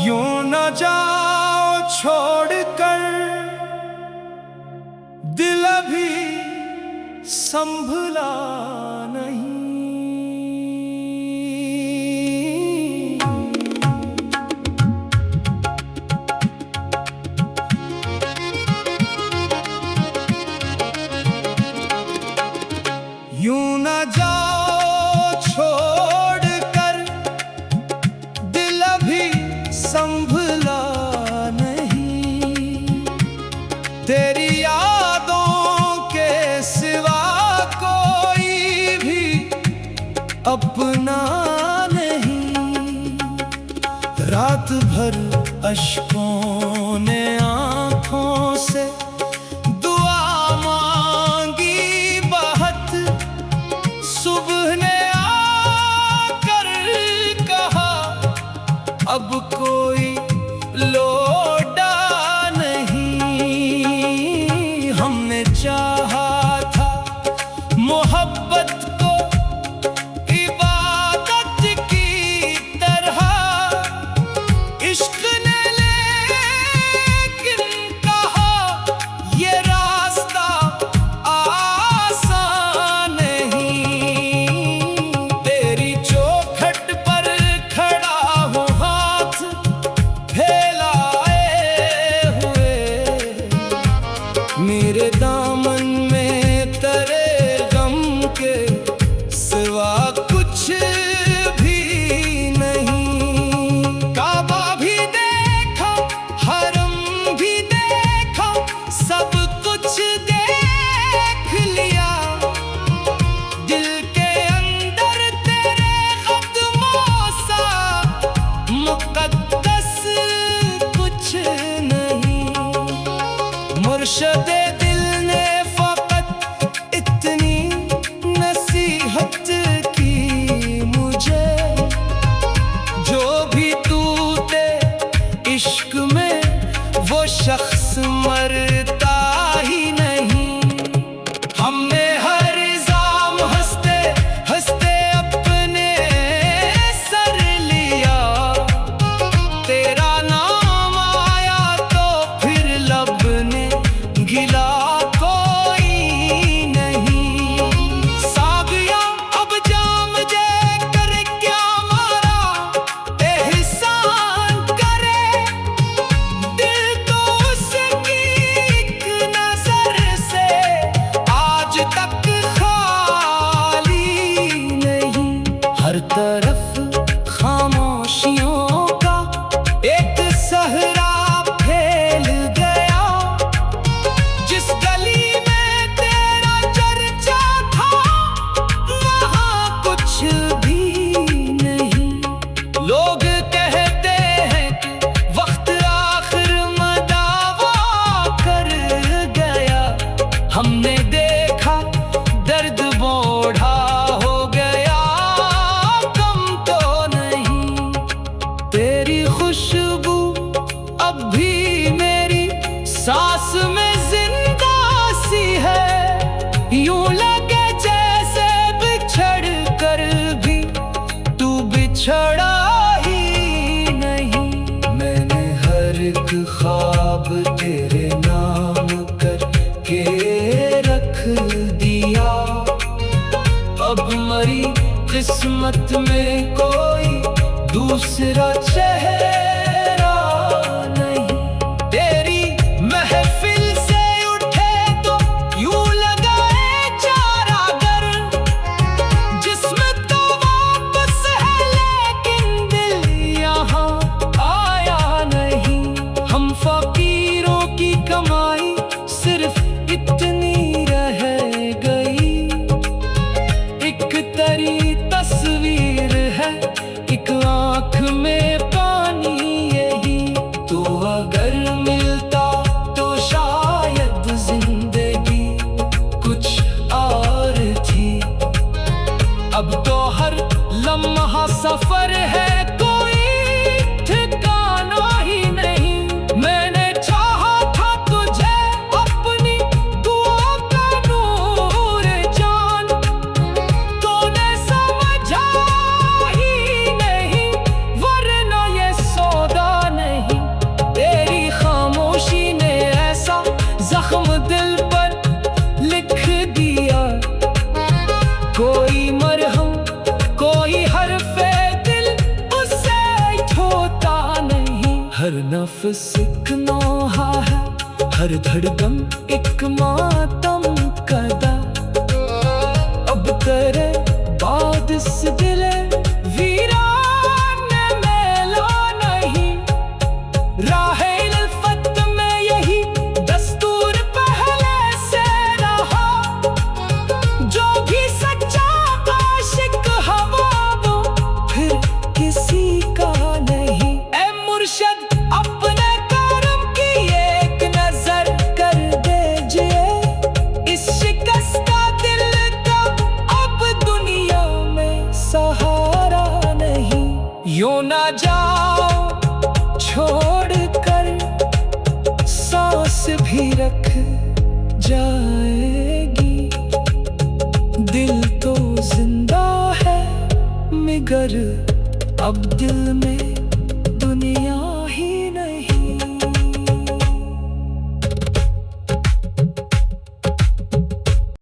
यूं न जाओ छोड़कर, दिल अभी संभला नहीं। यूं न जाओ छोड़कर, दिल अभी संभला नहीं। तेरी यादों के सिवा कोई भी अपना नहीं। रात भर अश्कों ने आँखों से दुआ मांगी बहुत। सुबह ने आकर कहा अब कोई लौटा नहीं। हमने चाहा था मोहब्बत को इबादत की तरह, इश्क ने लेकिन कहा ये रास्ता आसान नहीं। तेरी चौखट पर खड़ा हूँ हाथ फैलाए हुए। मेरे दामन में तेरे गम के सिवा कुछ भी नहीं। काबा भी देखा, हरम भी देखा, सब कुछ देख लिया। दिल के अंदर तेरे कदमों सा मुकद्दस कुछ नहीं। मुर्शिदे दिल ने फकत इतनी नसीहत की मुझे, जो भी टूटे इश्क में वो शख्स मरता ही नहीं। हमने हर इल्जाम हंसते हंसते अपने सर लिया। तेरा नाम आया तो फिर लब ने गिला कोई नहीं। सागिया अब जाम जे कर क्या मारा, एहसान करे दिल तो उसकी एक नजर से आज तक खाली नहीं। हर तरफ खामोशियों का एक सहरा फैल गया। जिस गली में तेरा चर्चा था वहाँ कुछ भी नहीं। लोग कहते हैं कि वक्त आखिर मदावा कर गया। हमने देखा दर्द बोढ़ा हो गया, कम तो नहीं। तेरी खुशबू अब भी मेरी सांस में जिंदा सी है। यूं लगे जैसे बिछड़ कर भी तू बिछड़ा ही नहीं। मैंने हर एक ख्वाब तेरे नाम करके रख दिया। अब मरी किस्मत में कोई दूसरा चेहरा नहीं। तेरी महफिल से उठे तो यूं लगाए चारागर। जिस्म तो वापस है लेकिन दिल यहाँ आया नहीं। हम फकीरों की कमाई सिर्फ इतनी रह गई। एक तरी तस्वीर है, एक आँख में पानी यही। तो अगर मिलता तो शायद जिंदगी कुछ और थी। अब तो हर लम्हा सफर है, कोई ठिकाना ही नहीं। मैंने चाहा था तुझे अपनी दुआ का नूर जान, तूने समझा ही हर नफ्स एक नौहा है, हर धड़कन एक मातम कदा। अब तेरे बाद इस दिले वीरान में लो नहीं, राहे उल्फत में यही दस्तूर पहले से रहा। जो भी सच्चा आशिक हवा वो फिर किसी का नहीं। ए मुर्शद अपने करम की एक नजर कर दीजिए, इस शिकस्ता दिल का अब दुनिया में सहारा नहीं। यूं ना जाओ छोड़ कर सांस भी रख जाएगी, दिल तो जिंदा है मगर अब दिल में